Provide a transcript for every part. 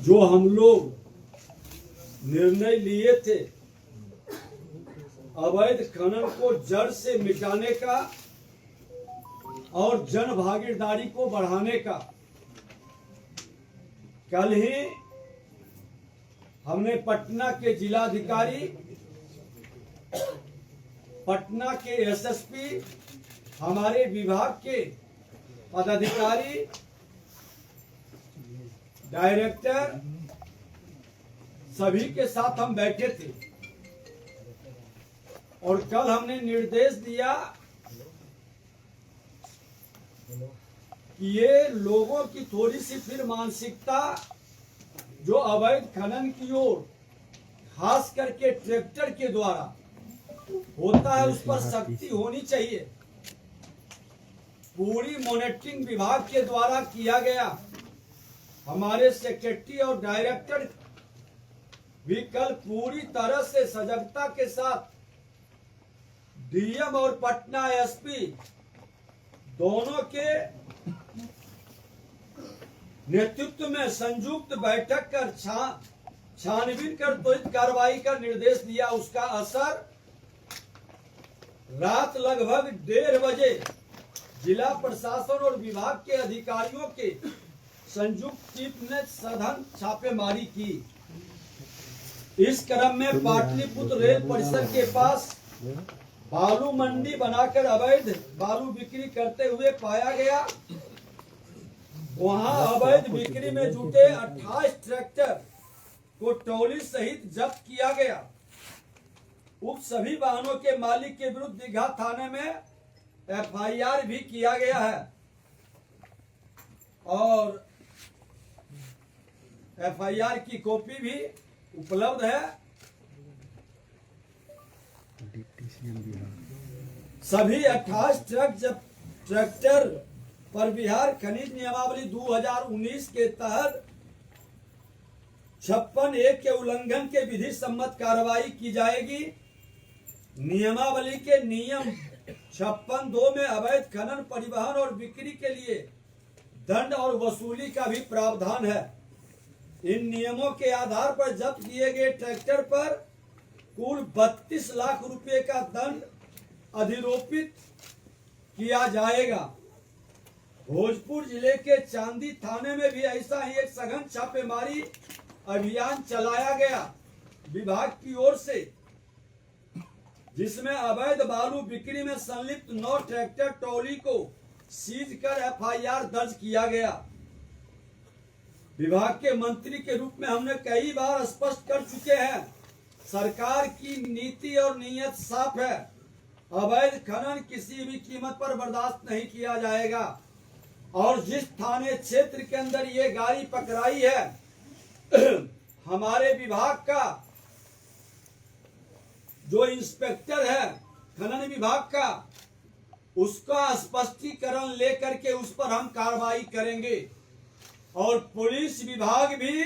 जो हम लोग निर्णय लिए थे अवैध खनन को जड़ से मिटाने का और जन भागीदारी को बढ़ाने का, कल ही हमने पटना के जिलाधिकारी, पटना के एसएसपी, हमारे विभाग के पदाधिकारी, डायरेक्टर, सभी के साथ हम बैठे थे और कल हमने निर्देश दिया कि ये लोगों की थोड़ी सी फिर मानसिकता जो अवैध खनन की ओर खास करके ट्रैक्टर के द्वारा होता है उस पर सख्ती होनी चाहिए। पूरी मॉनिटरिंग विभाग के द्वारा किया गया। हमारे सेक्रेटरी और डायरेक्टर भी कल पूरी तरह से सजगता के साथ डीएम और पटना एसपी दोनों के नेतृत्व में संयुक्त बैठक कर छानबीन कर त्वरित कार्रवाई का निर्देश दिया। उसका असर रात लगभग 1:30 बजे जिला प्रशासन और विभाग के अधिकारियों के संयुक्त टीम ने सघन छापेमारी की। इस क्रम में पाटलिपुत्र रेल परिसर के पास बालू मंडी बनाकर अवैध बालू बिक्री करते हुए पाया गया। वहां अवैध बिक्री में जुटे 28 ट्रैक्टर को टोली सहित जब्त किया गया। उक्त सभी वाहनों के मालिक के विरुद्ध दीघा थाने में एफआईआर भी किया गया है और एफआईआर की कॉपी भी उपलब्ध है। सभी 28 ट्रैक्टर पर बिहार खनिज नियमावली 2019 के तहत 56(1) के उल्लंघन के विधि सम्मत कार्रवाई की जाएगी। नियमावली के नियम 56(2) में अवैध खनन, परिवहन और बिक्री के लिए दंड और वसूली का भी प्रावधान है। इन नियमों के आधार पर जब्त किए गए ट्रैक्टर पर कुल 32 लाख रुपए का दंड अधिरोपित किया जाएगा। भोजपुर जिले के चांदी थाने में भी ऐसा ही एक सघन छापेमारी अभियान चलाया गया विभाग की ओर से, जिसमें अवैध बालू बिक्री में संलिप्त 9 ट्रैक्टर ट्रॉली को सीज कर एफआईआर दर्ज किया गया। विभाग के मंत्री के रूप में हमने कई बार स्पष्ट कर चुके हैं, सरकार की नीति और नीयत साफ है। अवैध खनन किसी भी कीमत पर बर्दाश्त नहीं किया जाएगा और जिस थाने क्षेत्र के अंदर ये गाड़ी पकड़ाई है हमारे विभाग का जो इंस्पेक्टर है खनन विभाग का, उसका स्पष्टीकरण लेकर के उस पर हम कार्रवाई करेंगे और पुलिस विभाग भी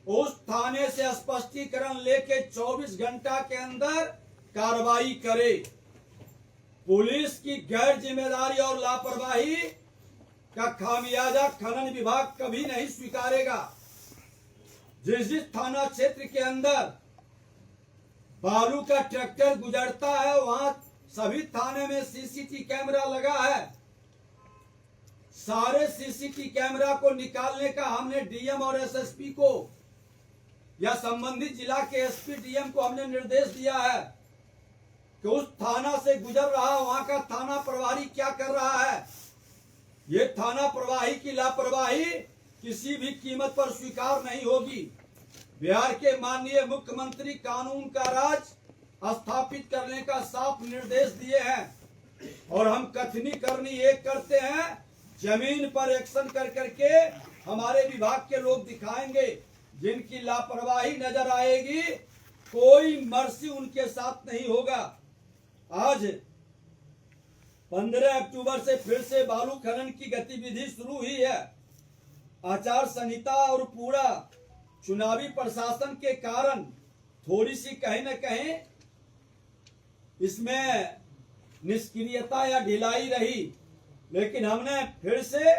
उस थाने से स्पष्टीकरण लेके 24 घंटा के अंदर कार्रवाई करे। पुलिस की गैर जिम्मेदारी और लापरवाही का खामियाजा खनन विभाग कभी नहीं स्वीकारेगा। जिस थाना क्षेत्र के अंदर बालू का ट्रैक्टर गुजरता है वहां सभी थाने में सीसीटीवी कैमरा लगा है। सारे सीसीटीवी कैमरा को निकालने का हमने डीएम और एसएसपी को या संबंधित जिला के एसपी डीएम को हमने निर्देश दिया है कि उस थाना से गुजर रहा वहां का थाना प्रभारी क्या कर रहा है। ये थाना प्रभारी की लापरवाही किसी भी कीमत पर स्वीकार नहीं होगी। बिहार के माननीय मुख्यमंत्री कानून का राज स्थापित करने का साफ निर्देश दिए हैं और हम कथनी करनी एक करते हैं, जमीन पर एक्शन कर करके हमारे विभाग के लोग दिखाएंगे। जिनकी लापरवाही नजर आएगी कोई मर्सी उनके साथ नहीं होगा। आज 15 अक्टूबर से फिर से बालू खनन की गतिविधि शुरू हुई है। आचार संहिता और पूरा चुनावी प्रशासन के कारण थोड़ी सी कहीं न कहीं इसमें निष्क्रियता या ढिलाई रही, लेकिन हमने फिर से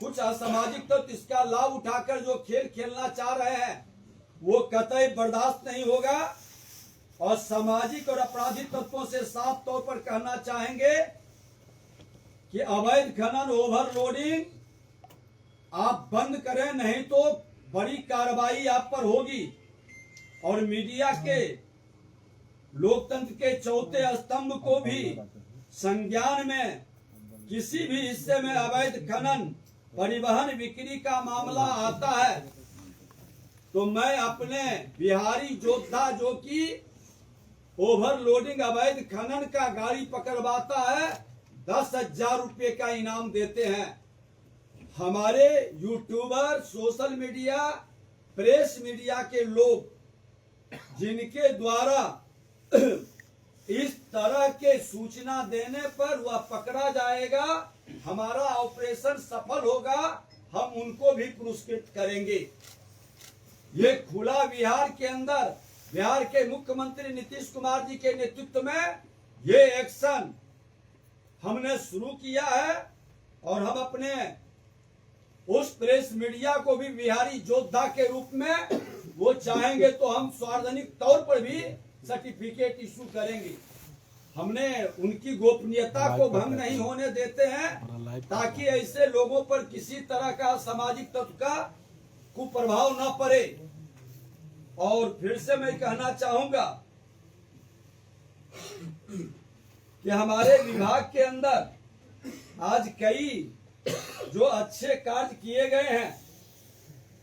कुछ असामाजिक तत्व इसका लाभ उठाकर जो खेल खेलना चाह रहे हैं वो कतई बर्दाश्त नहीं होगा। और सामाजिक और आपराधिक तत्वों से साफ तौर पर कहना चाहेंगे कि अवैध खनन ओवरलोडिंग आप बंद करें, नहीं तो बड़ी कार्रवाई आप पर होगी। और मीडिया के लोकतंत्र के चौथे स्तंभ को भी संज्ञान में किसी भी हिस्से में अवैध खनन परिवहन बिक्री का मामला आता है तो मैं अपने बिहारी योद्धा जो कि ओवरलोडिंग अवैध खनन का गाड़ी पकड़वाता है 10,000 रुपये का इनाम देते हैं। हमारे YouTuber, social media, press media के लोग जिनके द्वारा इस तरह के सूचना देने पर वह पकड़ा जाएगा, हमारा ऑपरेशन सफल होगा, हम उनको भी पुरस्कृत करेंगे। ये खुला बिहार के अंदर बिहार के मुख्यमंत्री नीतीश कुमार जी के नेतृत्व में ये एक्शन हमने शुरू किया है। और हम अपने उस प्रेस मीडिया को भी बिहारी योद्धा के रूप में वो चाहेंगे तो हम सार्वजनिक तौर पर भी सर्टिफिकेट इशू करेंगे। हमने उनकी गोपनीयता को भंग नहीं होने देते हैं ताकि ऐसे लोगों पर किसी तरह का सामाजिक तत्व का कुप्रभाव न पड़े। और फिर से मैं कहना चाहूंगा कि हमारे विभाग के अंदर आज कई जो अच्छे कार्य किए गए हैं।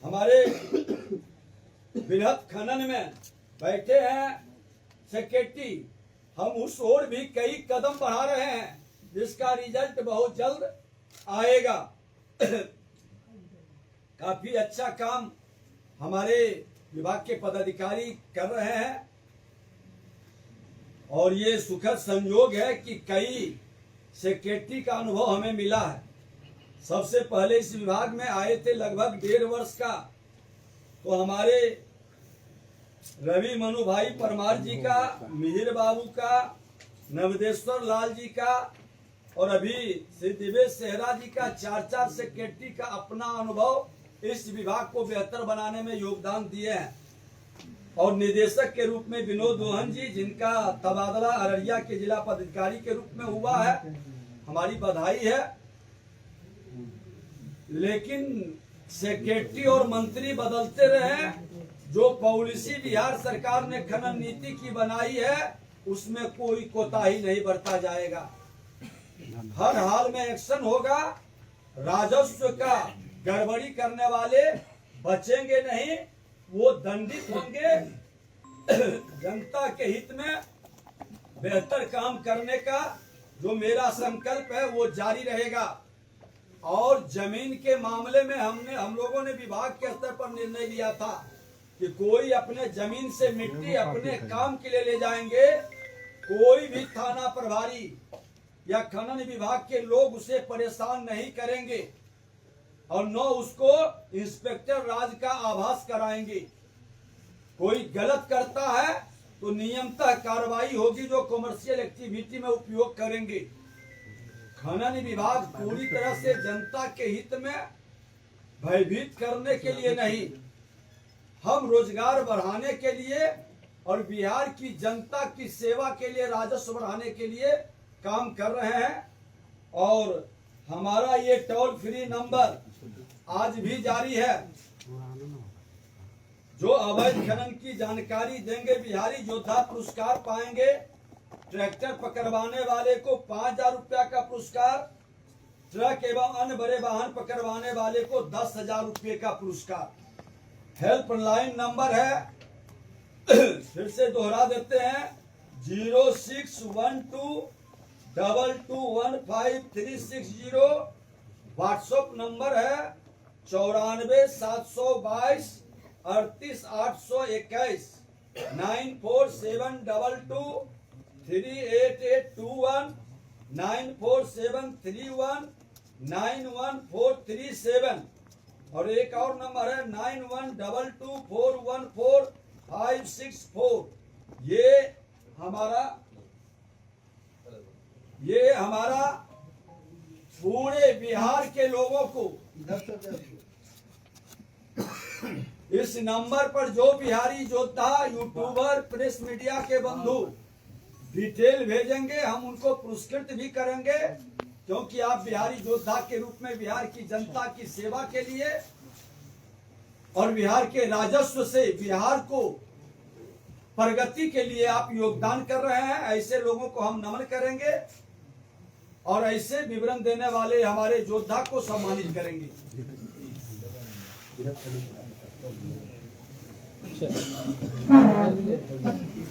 हमारे बृहद खनन में बैठे हैं सेक्रेटरी, हम उस ओर भी कई कदम बढ़ा रहे हैं जिसका रिजल्ट बहुत जल्द आएगा। काफी अच्छा काम हमारे विभाग के पदाधिकारी कर रहे हैं और ये सुखद संयोग है कि कई सेक्रेटरी का अनुभव हमें मिला है। सबसे पहले इस विभाग में आए थे लगभग 1.5 वर्ष का, तो हमारे रवि मनु भाई परमार जी का, मिहिर बाबू का, नवदेश्वर लाल जी का और अभी श्री दिवेश सेहरा जी का 4-4 सेक्रेटरी का अपना अनुभव इस विभाग को बेहतर बनाने में योगदान दिए हैं। और निदेशक के रूप में विनोद दोहन जी, जिनका तबादला अररिया के जिला पदाधिकारी के रूप में हुआ है, हमारी बधाई है। लेकिन सेक्रेटरी और मंत्री बदलते रहे, जो पॉलिसी बिहार सरकार ने खनन नीति की बनाई है उसमें कोई कोताही नहीं बरता जाएगा। हर हाल में एक्शन होगा। राजस्व का गड़बड़ी करने वाले बचेंगे नहीं, वो दंडित होंगे। जनता के हित में बेहतर काम करने का जो मेरा संकल्प है वो जारी रहेगा। और जमीन के मामले में हम लोगों ने विभाग के स्तर पर निर्णय लिया था कि कोई अपने जमीन से मिट्टी अपने काम के लिए ले जाएंगे, कोई भी थाना प्रभारी या खनन विभाग के लोग उसे परेशान नहीं करेंगे और न उसको इंस्पेक्टर राज का आभास कराएंगे। कोई गलत करता है तो नियमतः कार्रवाई होगी जो कमर्शियल एक्टिविटी में उपयोग करेंगे। खनन विभाग पूरी तरह से जनता के हित में भयभीत करने के लिए नहीं, हम रोजगार बढ़ाने के लिए और बिहार की जनता की सेवा के लिए, राजस्व बढ़ाने के लिए काम कर रहे हैं। और हमारा ये टोल फ्री नंबर आज भी जारी है। जो अवैध खनन की जानकारी देंगे बिहारी योद्धा पुरस्कार पाएंगे। ट्रैक्टर पकड़वाने वाले को 5,000 रुपया का पुरस्कार, ट्रक एवं अन्य बड़े वाहन पकड़वाने वाले को 10,000 रुपये का पुरस्कार। हेल्पलाइन नंबर है, फिर से दोहरा देते हैं, 0612221530। व्हाट्सएप नंबर है 94,722 38,821 9472238821 9473191437। और एक और नंबर है 9122414564। ये हमारा पूरे बिहार के लोगों को इस नंबर पर जो बिहारी योद्धा, यूट्यूबर, प्रेस मीडिया के बंधु डिटेल भेजेंगे, हम उनको पुरस्कृत भी करेंगे, क्योंकि आप बिहारी योद्धा के रूप में बिहार की जनता की सेवा के लिए और बिहार के राजस्व से बिहार को प्रगति के लिए आप योगदान कर रहे हैं। ऐसे लोगों को हम नमन करेंगे और ऐसे विवरण देने वाले हमारे योद्धा को सम्मानित करेंगे।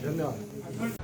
धन्यवाद।